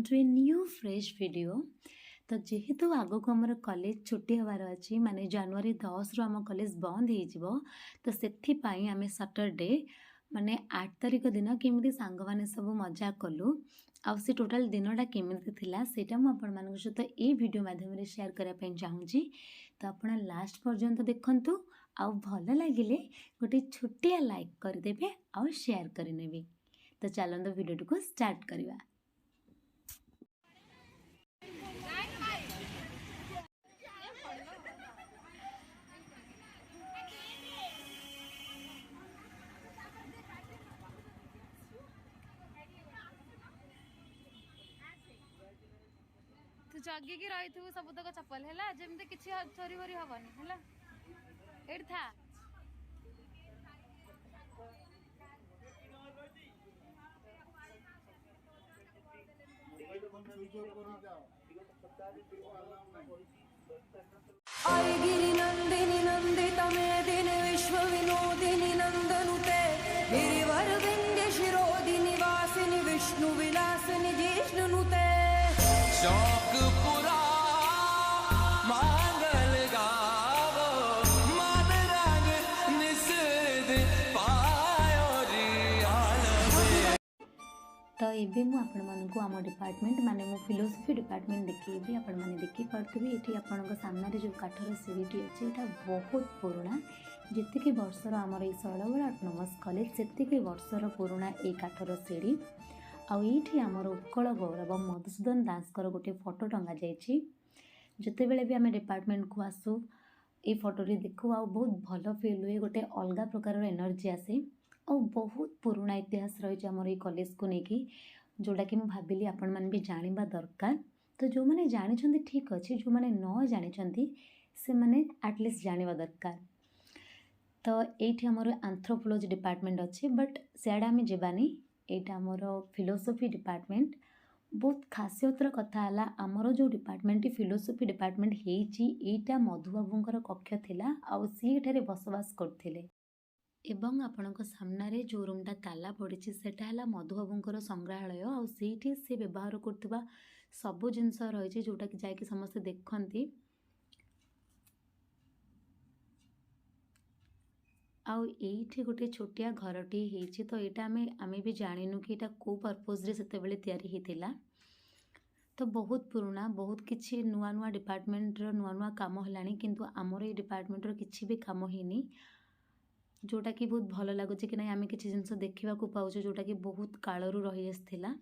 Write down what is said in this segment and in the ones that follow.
To a new fresh video. तो जेहेतु आगो को आमर कॉलेज छुट्टी हबार अच्छी माने जनवरी 10 रु आम कॉलेज बंद हो तो से आम सैटरडे माने 8 तारिख दिन केमी सांग मैंने सब मजा कलु आउ से टोटाल दिनटा केमी थिला सेटा मु आपण मान सहित ए वीडियो माध्यम शेयर करने चाहूँगी। तो आप लास्ट पर्यंत देखंतु आउ भल लगिले गोटे छोटिया लाइक करदेवे आउ शेयर करने। तो चलते वीडियो को स्टार्ट करवा। तू जगिकी रही थू सबुतक चप्पल है जमी किसी चोरी वोरी हेनी है ये था गिरी नंदिनी नंदित मेदिनी विश्व विनोदिनी नंदनुते गिरिवर विंध्य शिरोदिनी वासिनी विष्णु विलासिनी जिष्णुनुते शौकपुरा मांगल गावो मन रंग निषेध पायो रियाल। तो ये मुझे आपको आम डिपार्टमेंट माने मो फिलोसफी डिपार्टमेंट देखी आपण मैंने देखी पार्थे ये आपण सामने जो काठर सीढ़ी अच्छे यहाँ बहुत पुराना जी वर्षर आमर ये शैलवाला ऑटोनोमस कॉलेज से वर्षर पुराना ये काठर सीढ़ी आईठी आमर उत्कल गौरव मधुसूदन दास गोटे फोटो टंगा जाइए। जिते बेले भी आम डिपार्टमेंट को आसू ये फोटोटी देखू आ बहुत भल फिल हुए गोटे अलग प्रकार एनर्जी आसे और बहुत पुराना इतिहास रही आमर ये कॉलेज को लेकिन जोटा कि मुझे भाविली आपण मैंने भी जाना दरकार। तो जो मैंने जानी ठीक अच्छे जो मैंने न जानी से मैंने एटलिस्ट जाना दरकार। तो ये आमर एंथ्रोपोलॉजी डिपार्टमेंट अच्छे बट सियाड़े आम जावानी यहाँ आमर फिलोसफी डिपार्टमेंट बहुत खासियतर कथा है आमर जो डिपार्टमेंट फिलोसफी डिपार्टमेंट होटा मधुबाबूंकर कक्ष थिला आउ सी बसवास करथिले एवं आपणक सामने जो रूमटा ताला पड़ी सेटा है मधुबाबूंकर संग्रहालय आउ सेठी से व्यवहार करथिबा सबु जिनस रही जोटा कि जाके समस्ते देखती आउ ये गोटे छोटिया घरटी होती। तो यहाँ आम भी जानू कि यहाँ कौ पर्पज से तैयारी होता। तो बहुत पुराना बहुत किसी नुआ नुआ डिपार्टमेंट नुआ नुआ काम है किंतु आमर ये डिपार्टमेंट किसी भी काम होनी जोटा कि बहुत भल लगुच कि ना आम किसी जिनस देखा पाऊँ जोटा कि बहुत कालरू रही आसला।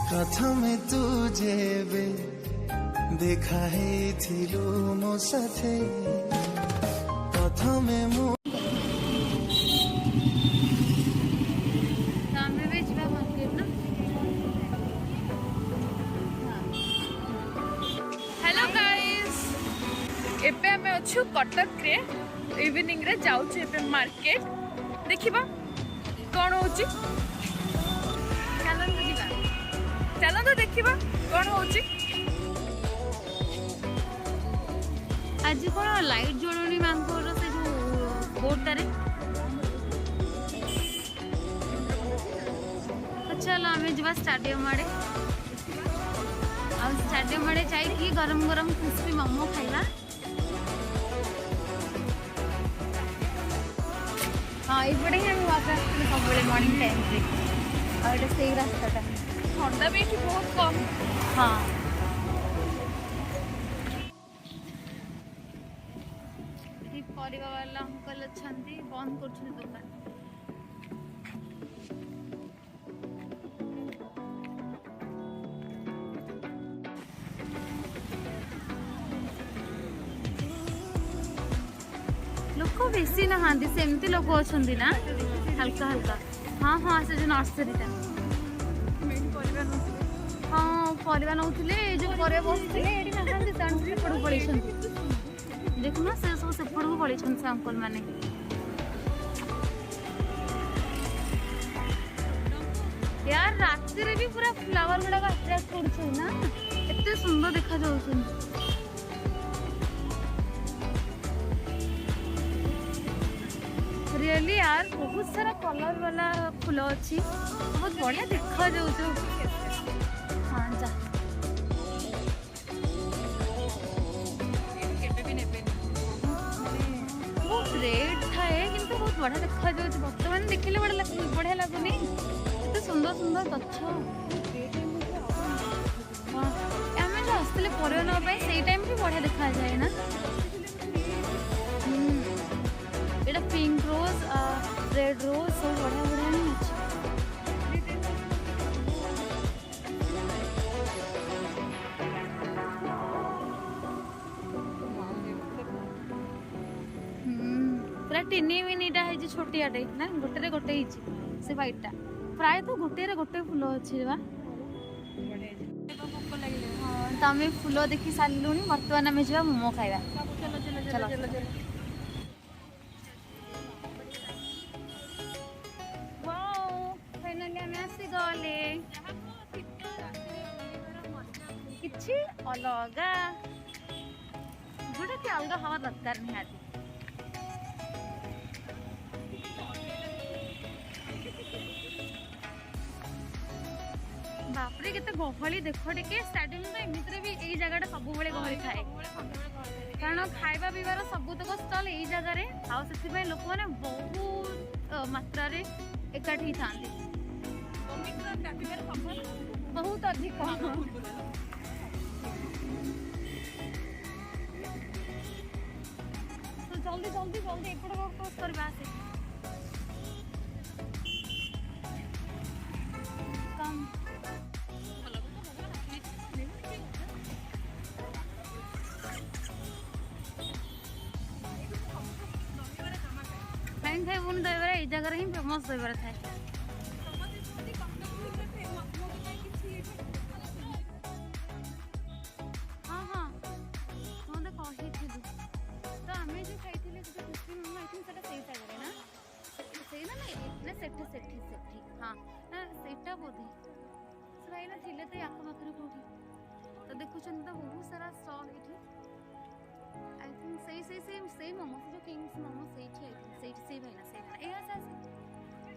प्रथमे तुझे देखा है मो साथे प्रथमे मो हेलो गाइस एबे हमें अच्छु कटक रे इवनिंग रे जाऊ छु एबे मार्केट देखिबा कोन होची चलन तो देखिबा कोन होची। आज कौन लाइट जोड़नी मांगोर से जो बोर्डटारे चलो आम जा स्टाडियम आड़े स्टाडियम आड़े जाइए गरम गरम क्रिस्पी मोमो खाइबा। हाँ ये ही आम वाक सब मॉर्निंग टाइम से रास्ता ठंडा भी ये बहुत कम। हाँ परिवा वाला अंकल अच्छा बंद कर दुकान। लोक बेसी ना सेमती लोक अच्छा ना हल्का हल्का। हाँ हाँ से जो नर्सरीटा हाँ परिवा नौले जो पर बसते सेपड़ पड़े देखुना से सब सेपड़ को पड़े से अंकल मैंने यार राति रे भी पूरा फ्लावर गुड़ाक अट्राक्ट करना एत सुंदर देखा जाऊँ। रियली यार बहुत सारा कलर वाला फूल अच्छी बहुत बढ़िया देखा जाऊ। हाँ जा बहुत रेड थाए कि बहुत बढ़िया देखा जाऊँ बर्तमान देखिले बढ़िया लगुनि एत सुंदर सुंदर गछ। हाँ आम जो आसते पर से टाइम भी बढ़िया देखा जाए ना। ये पिंक रोज रेड रोज सब बढ़िया बढ़िया ही अच्छे। पूरा टिनी मिनिटा है छोटियाटे ना गोटे गोटे से व्हाइटा प्राय तो गोटे गोटे फूल अच्छे बा। हाँ तमें फूल देखी सारू बर्तमान आम जा मोमो खाଇବା। फाइनाली आम आसीगले किछि अलगा जोटा कि अलगा हवा दरकार निहाती। बापरे केते गहली देख टिके स्टार्टिंग तो एमितरे भी यही जगह सब गहली थाए कारण खाଇବା पिबार सबुतक स्टल यही जगार आउ लोक मैंने बहुत मात्रा एकाठी था बहुत अधिक। तो जल्दी जल्दी जल्दी एपट क्रॉस करबा आसे कम खाई खाई बुन दहीबरा ये जगह ही फेमस दहीबरा थाए। हाँ हाँ मत कही तो आम जो खाई मोमो आई थिंक से जगह ना से ना सेठी सेठी सेठी हाँ ना सेटा बोधे से भाई ना थे तो आख पाखे कौटी तो देखुं तो बहुत सारा स्टल ये आई थिंक से मोमो जो किंग्स मोमो से भाई ना से भाई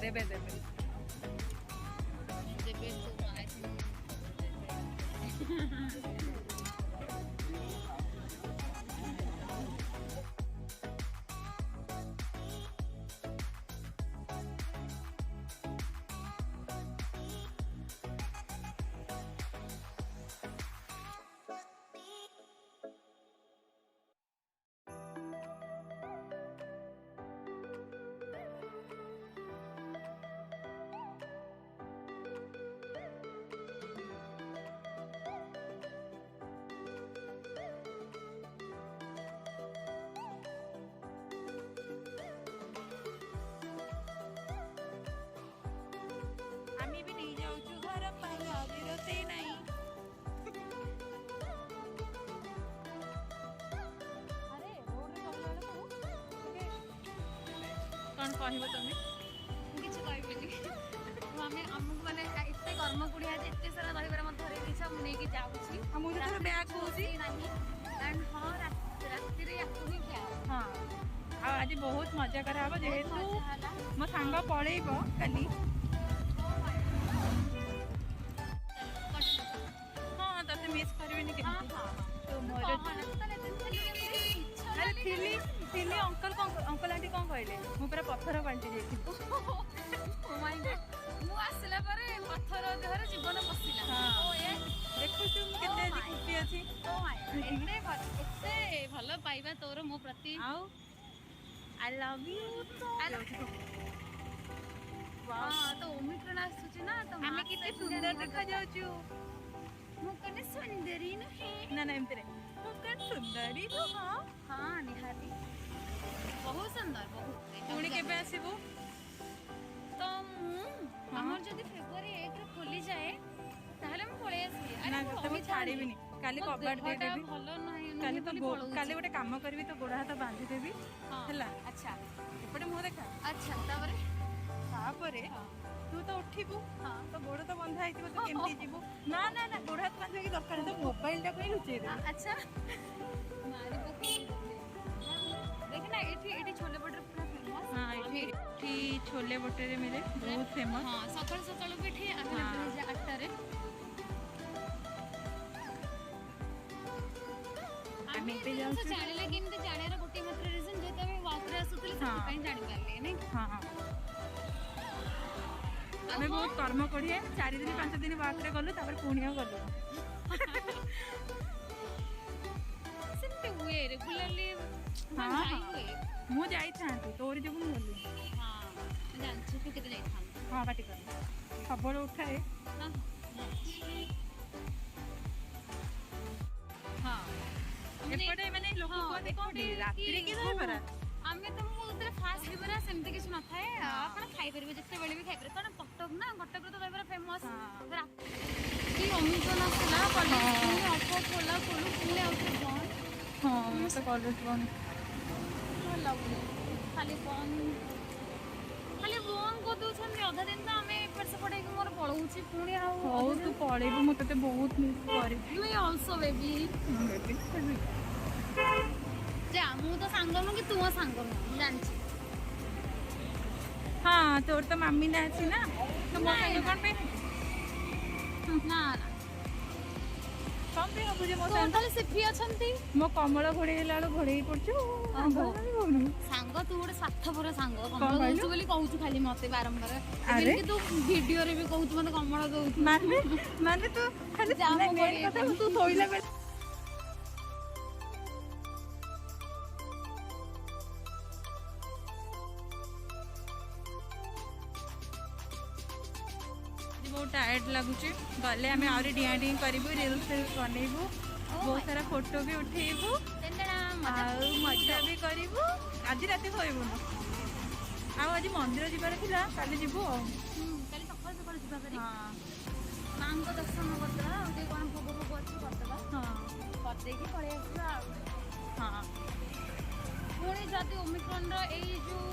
देबे देबे देबे तो आई कौन कहब तुम्हें किसी कह आम मैंने एत कर्म कुड़िया एत सारा रही मत धरे इच्छा मुझे जाऊँगी बैग एंड हाँ राति हाँ आज बहुत मजा कराब जेहेतु मो सांग पलैब काली हाँ ते मिस करें तो मोर थिली अंकल अंकल आंटी कौन कहले मु पूरा पत्थर बांटी जाइए। ମୁଁ ଆସିଲା ପରେ ପଥର ଦେହରେ ଜୀବନ ପଶିଲା। ହଁ। ଓ ଏ ଦେଖୁଛୁ ମୁଁ କେତେ ଆଜି ଖୁସି ଅଛି। ଓ ମାଇ ଏତେ ଭଲ ପାଇବା ତୋର ମୋ ପ୍ରତି। ଆଉ ଆଇ ଲଭ୍ ୟୁ ହଁ ତ ଓମିକ୍ରନ୍ ଆସୁଛି ନା ତ ଆମେ କେତେ ସୁନ୍ଦର ଦେଖାଯାଉଛୁ। ମୁଁ କେତେ ସୁନ୍ଦରୀ ନୁହେଁ। ନା ନା ଏମିତିରେ ମୁଁ କଣ ସୁନ୍ଦରୀ ନୁହଁ। ହଁ ନିହାତି ବହୁତ ସୁନ୍ଦର ବହୁତ। ପୁଣି କେବେ ଆସିବୁ? ତ ମୁଁ ଆମର ଯଦି ଫେବୃଆରୀ 1ରେ ଖୋଲିଯାଏ ତାହେଲେ ମୁଁ ପଳେଇ ଆସିବି। ନା ତତେ ମୁଁ ଛାଡ଼ିବିନି। କାଲି କବାଟ ଦେଇଦେବି। ଭଲ ନାହିଁ କାଲି ତ ବୋଲି ପଳଉଛି। କାଲି ଗୋଟେ କାମ କରିବି ତୋ ଗୋଡ଼ ହାତ ବାନ୍ଧିଦେବି ହଁ। ହେଲା। ଆଚ୍ଛା ଏପଟେ ମୁହଁ ଦେଖା। ଆଚ୍ଛା ତାପରେ ତାପରେ ତୁ ତ ଉଠିବୁ ହଁ। ତ ଗୋଡ଼ ତ ବନ୍ଧା ହେଇଥିବ ତୁ କେମିତି ଯିବୁ? ନା ନା ନା ଗୋଡ଼ ହାତ ବାନ୍ଧିବା କି ଦରକାର ନାହିଁ। ତ ମୋବାଇଲଟାକୁ ହିଁ ଲୁଚେଇ ଦେବି। ଆଚ୍ଛା ମାରି ପକେଇ ଦେଖ ନା ଏଠି ଛୋଲେ ବଟର ପୁରା ଫେମସ୍। ହଁ ଏଠି ଛୋଲେ ବଟରରେ ମିଳେ ବହୁତ ଫେମସ୍। ହଁ ସକାଳୁ ସକାଳୁ ବି ଏଠି ଆଭେଲେବଲ୍ ହେଇଯାଏ 8ଟାରେ। ଆମେ ଏବେ ଜିନିଷ ଯାଉଛୁ। ଜାଣିଲେ କେମିତି ଜାଣିବାର ଗୋଟିଏ ମାତ୍ର ରିଜନ୍ ଯେହେତୁ ଆମେ ୱାକ୍ରେ ଆସୁଥିଲେ ସେଥିପାଇଁ ଜାଣିପାରିଲେ ନାଇଁ। ହଁ ଆମେ ବହୁତ କର୍ମ କଢ଼ିଆ 4 ଦିନ 5 ଦିନ ୱାକ୍ରେ ଗଲୁ ତାପରେ ପୁଣି ଆଉ ଗଲୁ। ସେମିତି ହୁଏ ରେଗୁଲାରଲି ହଁ, ଯାଇ ହଁ। ହୁଏ। ମୁଁ ଯାଇଥାନ୍ତି ତୋରି ଯୋଗୁଁ ମୁଁ ଗଲି। ହଁ ମୁଁ ଜାଣିଛି ତୁ କେତେ ଯାଇଥାନ୍ତୁ। ହଁ ପାଟି କର ସବୁବେଳେ ଉଠାଏ। ହଁ ହଁ ଏପଟେ ମାନେ ଲୋକ କୁହନ୍ତି କଣ ରାତିରେ କିଏ ଦହିବରା? ଆମେ ତ ମୁଁ ଯେତେବେଳେ ଫାଷ୍ଟ ଦହିବରା ସେମିତି କିଛି ନଥାଏ। ଆପଣ ଖାଇପାରିବେ ଯେତେବେଳେ ବି ଖାଇପାରିବେ କାରଣ କଟକ ନା କଟକରେ ତ ଦହିବରା ଫେମସ୍। କି ଓମିକ୍ରନ୍ ଆସିଲା କଲେଜ ପୁଣି ଅଳ୍ପ ଖୋଲା ଖୋଲୁ ପୁଣି ଆଉଥରେ ବନ୍ଦ। ହଁ ତ କଲେଜ ବନ୍ଦ। ଭଲ ଲାଗୁନି ଖାଲି ବନ୍ଦ କରିଦେଉଛନ୍ତି। ଅଧା ଦିନ ତ ଆମେ ଏପଟ ସେପଟ ହେଇକି ମୋର ପଳଉଛି ପୁଣି ଆଉ ହଉ ତୁ ପଳେଇବୁ ମୁଁ ତତେ ବହୁତ ମିସ୍ କରିବି। You also baby। ଯା ମୁଁ ତ ସାଙ୍ଗ ନୁହଁ କି ତୁ ମୋ ସାଙ୍ଗ ନୁହଁ ମୁଁ ଜାଣିଛି। ହଁ ତୋର ତ ମାମି ନା ଅଛି ନା ତ ମୋ ସାଙ୍ଗ କ'ଣ ପାଇଁ? ନା ନା କ'ଣ ପାଇଁ ହବୁ ଯେ ମୋ ତୋର ସାଙ୍ଗ? ତାହେଲେ ସିଫି ଅଛନ୍ତି। ମୋ କମଳ ଘୋଡ଼େଇ ହେଲା ବେଳକୁ ଘୋଡ଼େଇ ପଡ଼ୁଛୁ। ସାଙ୍ଗ ତୁ ଗୋଟେ ସ୍ୱାର୍ଥପର ସାଙ୍ଗ କମଳ କହିଲୁ? ଦଉଛୁ ବୋଲି କହୁଛୁ ଖାଲି ମତେ ବାରମ୍ବାର। ଆରେ? ଏମିତି ତୁ ଭିଡିଓରେ ବି କହୁଛୁ ମତେ କମଳ ଦଉଛୁ। ମାନେ ତୁ ଖାଲି ଯା ମୁଁ main କଥା ତୁ ଶୋଇଲା ବେଳେ ବହୁତ ଟାୟାର୍ଡ ଲାଗୁଛି। ଗଲେ ଆମେ ଆହୁରି ଡିଆଁ ଡିଁ କରିବୁ ରିଲ୍ସ ବନେଇବୁ ବହୁତ ସାରା ଫଟୋ ବି ଉଠେଇବୁ ଆଉ ମଜା ବି କରିବୁ। ଆଜି ରାତି ଶୋଇବୁନୁ। ଆଉ ଆଜି ମନ୍ଦିର ଯିବାର ଥିଲା କାଲି ଯିବୁ ଆଉ। କାଲି ସକାଳୁ ସକାଳୁ ଯିବା ପାରି ହଁ ମାଙ୍କ ଦର୍ଶନ କରିଦେବା ଆଉ ଟିକେ କଣ ଭୋଗ ଭୋଗ ଅଛି କରିଦେବା ହଁ କରିଦେଇକି ପଳେଇ ଆସିବା ଆଉ। ହଁ ପୁଣି ଯଦି ଓମିକ୍ରନ୍ର ଏଇ ଯେଉଁ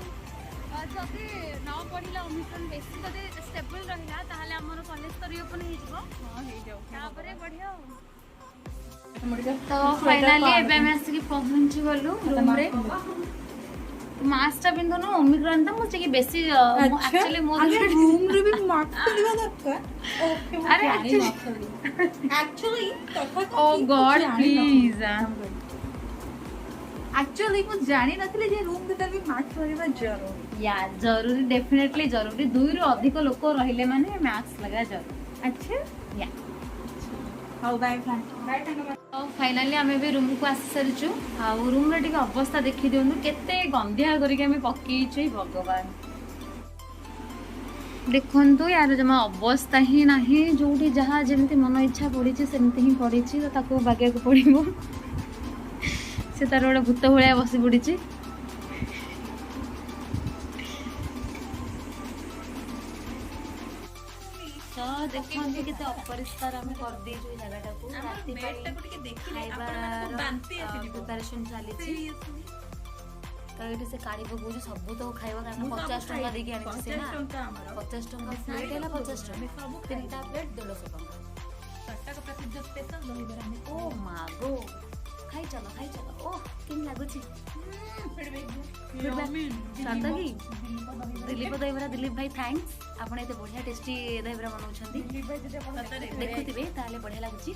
ଯଦି ନ ବଢ଼ିଲା ଓମିକ୍ରନ୍ ବେଶୀ ଯଦି ଷ୍ଟେବଲ୍ ରହିଲା ତାହେଲେ ଆମର କଲେଜ ତ ରିଓପନ୍ ହେଇଯିବ। ହଁ ହେଇଯାଉ। ତାପରେ ବଢ଼ିଆ ଆଉ। ତ ଫାଇନାଲି ଏବେ ଆମେ ଆସିକି ପହଞ୍ଚି ଗଲୁ ରୁମ୍ରେ। ମାସ୍କଟା ପିନ୍ଧୁନୁ ଓମିକ୍ରନ୍ ତ ମୁଁ ଟିକେ ବେଶୀ ଆକ୍ଚୁଆଲି ମୋ ରୁମ୍ରେ ବି ମାସ୍କ ପିନ୍ଧିବା ଦରକାର। ଆରେ actually O god please actually ମୁଁ ଜାଣିନଥିଲି ଯେ ରୁମ୍ ଭିତରେ ବି ମାସ୍କ ଲଗାଇବା ଜରୁରୀ। ୟା ଜରୁରୀ ଡେଫିନେଟଲି ଜରୁରୀ 2ରୁ ଅଧିକ ଲୋକ ରହିଲେ ମାନେ ମାସ୍କ ଲଗାଇବା ଜରୁରୀ। ଆଚ୍ଛା ୟା ହଉ ବାଏ ବାଏ ସାଙ୍ଗ। ଆଉ ଫାଇନାଲି ଆମେ ଏବେ ରୁମ୍କୁ ଆସିସାରିଛୁ। ଆଉ ରୁମ୍ର ଟିକେ ଅବସ୍ଥା ଦେଖିଦିଅନ୍ତୁ କେତେ ଗନ୍ଧିଆ କରିକି ଆମେ ପକେଇଛୁ ଭଗବାନ। ଦେଖନ୍ତୁ ୟାର ଜମା ଅବସ୍ଥା ହିଁ ନାହିଁ। ଯେଉଁଠି ଯାହା ଯେମିତି ମନ ଇଚ୍ଛା ପଡ଼ିଛି ସେମିତି ହିଁ ପଡ଼ିଛି ତ ତାକୁ ବାଗିବାକୁ ପଡ଼ିବ। ସେ ତାର ଗୋଟେ ଭୂତ ଭଳିଆ ବସି ପଡ଼ିଛି। ତ ଦେଖନ୍ତୁ କେତେ ଅପରିଷ୍କାର ଆମେ କରିଦେଇଛୁ ଏ ଜାଗାଟାକୁ। ରାତି ପାଇଁ ଖାଇବାର ପ୍ରିପାରେସନ୍ ଚାଲିଛି। ତ ଏଇଠି ସେ କାଢ଼ି ପକଉଛି ସବୁ ତ ଖାଇବ କାରଣ 50 ଟଙ୍କା ଦେଇକି ଆଣିଛି ସେ ନା। 50 ଟଙ୍କା ପ୍ଲେଟ୍ ହେଲା 50 ଟଙ୍କା 3ଟା ପ୍ଲେଟ୍ 150 ଟଙ୍କା। ଓ ମାଗୋ ଖାଇ ଚାଲ ଓ କେମିତି ଲାଗୁଛି ସତ କି? ଦିଲ୍ଲୀପ ଦହିବରା ଦିଲ୍ଲୀପ ଭାଇ ଥ୍ୟାଙ୍କ୍ସ। ଆପଣ ଏତେ ବଢ଼ିଆ ଟେଷ୍ଟି ଦହିବରା ବନାଉଛନ୍ତି ଦେଖୁଥିବେ ତାହେଲେ ବଢ଼ିଆ ଲାଗୁଛି।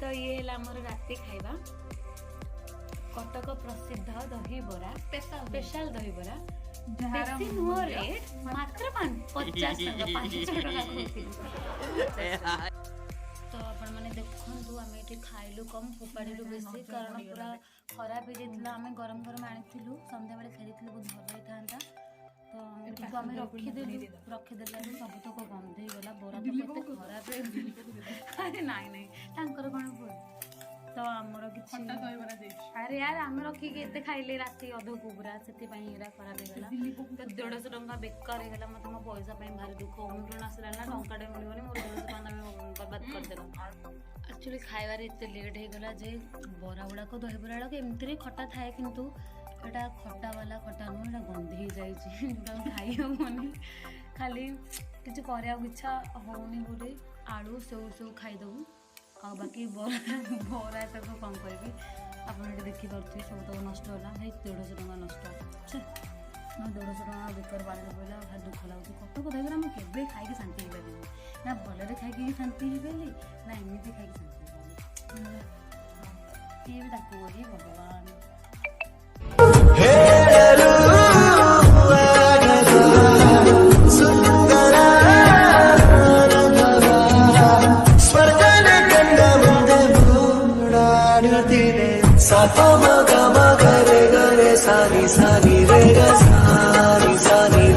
ତ ଇଏ ହେଲା ଆମର ରାତି ଖାଇବା। କଟକ ପ୍ରସିଦ୍ଧ ଦହିବରା ସ୍ପେଶାଲ ଦହିବରା ବେଶୀ ନୁହଁ ରେଟ୍, ମାତ୍ର 50 ଟଙ୍କା 5 ଟଙ୍କା କହୁଥିଲି। ତ ଆପଣମାନେ ଦେଖନ୍ତୁ ଆମେ ଏଠି ଖାଇଲୁ କମ୍ ଫୋପାଡ଼ିଲୁ ବେଶୀ, କାରଣ ପୁରା ଖରାପ ହେଇଯାଇଥିଲା। ଆମେ ଗରମ ଗରମ ଆଣିଥିଲୁ, ସନ୍ଧ୍ୟାବେଳେ ଖାଇଦେଇଥିଲେ ବହୁତ ଭଲ ହେଇଥାନ୍ତା। ତ ଏଠିକୁ ଆମେ ରଖିଦେଲାରୁ ସବୁତକ ଗନ୍ଧ ହେଇଗଲା। ବରା ତ କେତେ ଖରାପ ହେଇଗଲା। ଆରେ ନାଇଁ ତାଙ୍କର କ'ଣ ଭୁଲ। ତ ଆମର କିଛି ଆରେ ୟାର ଆମେ ରଖିକି ଏତେ ଖାଇଲେ ରାତି ଅଧକୁ ପୁରା, ସେଥିପାଇଁ ଏଇଟା ଖରାପ ହେଇଗଲା। ତ 150 ଟଙ୍କା ବେକାର ହେଇଗଲା। ମୋତେ ମୋ ପଇସା ପାଇଁ ଭାରି ଦୁଃଖ। ହୋମ୍ ଆସିଲା ନା ଟଙ୍କାଟେ ମିଳିବନି, ମୋର 150 ଟଙ୍କା ଆମେ ବର୍ବାଦ କରିଦେଲା। ଆକ୍ଚୁଆଲି ଖାଇବାରେ ଏତେ ଲେଟ୍ ହେଇଗଲା ଯେ ବରା ଗୁଡ଼ାକ ଦହିବରା ଗୁଡ଼ାକ ଏମିତିରେ ଖଟା ଥାଏ, କିନ୍ତୁ ଏଇଟା ଖଟା ବାଲା ଖଟା ନୁହଁ, ଏଇଟା ଗନ୍ଧେଇ ଯାଇଛି, ଯେଉଁଟା ଖାଇ ହେବନି। ଖାଲି କିଛି କରିବାକୁ ଇଚ୍ଛା ହେଉନି ବୋଲି ଆଳୁ ସେଉ ଖାଇଦେବୁ। ଆଉ ବାକି ବରା ତାକୁ କ'ଣ କହିବି, ଆପଣ ଏଠି ଦେଖିପାରୁଥିବେ ସବୁତକ ନଷ୍ଟ ହେଲା। ଭାଇ 150 ଟଙ୍କା ନଷ୍ଟ। 150 ଟଙ୍କା ବେକାର ବାଡ଼ିରେ ପଡ଼ିଲା, ଭାରି ଦୁଃଖ ଲାଗୁଛି। କଟକ ଦହିବରା ମୁଁ କେବେ ଖାଇକି ଶାନ୍ତି ହେଇପାରିନି। ନା ଭଲରେ ଖାଇକି ଶାନ୍ତି ହେଇପାରିଲି, ନା ଏମିତି ଖାଇକି ଶାନ୍ତି ହେଇପାରିଲି। କିଏ ବି ତାକୁ ବୋଲି ଭଗବାନ। सारी सारी रे सारी सारी